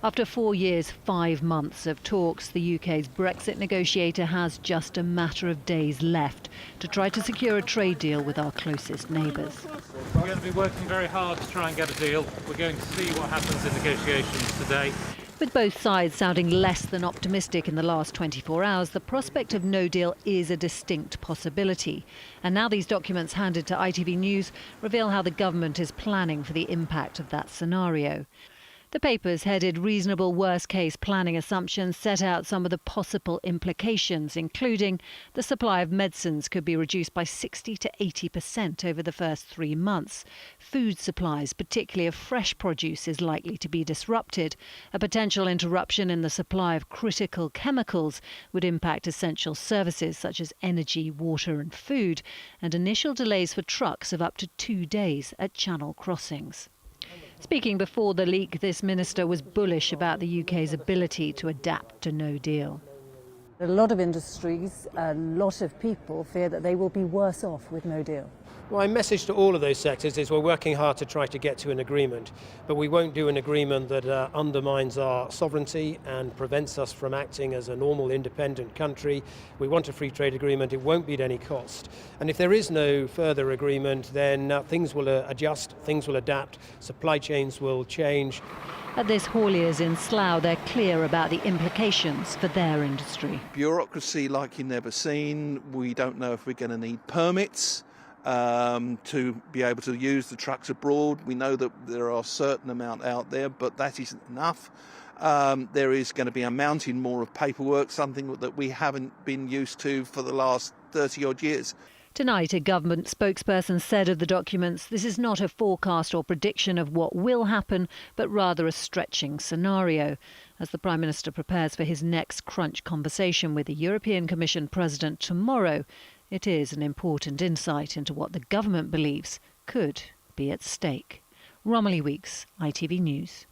After 4 years, 5 months of talks, the UK's Brexit negotiator has just a matter of days left to try to secure a trade deal with our closest neighbours. We're going to be working very hard to try and get a deal. We're going to see what happens in negotiations today. With both sides sounding less than optimistic in the last 24 hours, the prospect of no deal is a distinct possibility. And now these documents handed to ITV News reveal how the government is planning for the impact of that scenario. The papers, headed Reasonable Worst-Case Planning Assumptions, set out some of the possible implications, including the supply of medicines could be reduced by 60 to 80% over the first 3 months. Food supplies, particularly of fresh produce, is likely to be disrupted. A potential interruption in the supply of critical chemicals would impact essential services such as energy, water and food, and initial delays for trucks of up to 2 days at channel crossings. Speaking before the leak, this minister was bullish about the UK's ability to adapt to no deal. A lot of industries, a lot of people fear that they will be worse off with no deal. My message to all of those sectors is we're working hard to try to get to an agreement, but we won't do an agreement that undermines our sovereignty and prevents us from acting as a normal independent country. We want a free trade agreement. It won't be at any cost. And if there is no further agreement, then things will adjust, things will adapt, supply chains will change. At this hauliers in Slough, they're clear about the implications for their industry. Bureaucracy like you've never seen. We don't know if we're going to need permits to be able to use the trucks abroad. We know that there are a certain amount out there, but that isn't enough. There is going to be a mountain more of paperwork, something that we haven't been used to for the last 30-odd years. Tonight, a government spokesperson said of the documents, this is not a forecast or prediction of what will happen, but rather a stretching scenario. As the Prime Minister prepares for his next crunch conversation with the European Commission President tomorrow, it is an important insight into what the government believes could be at stake. Romilly Weeks, ITV News.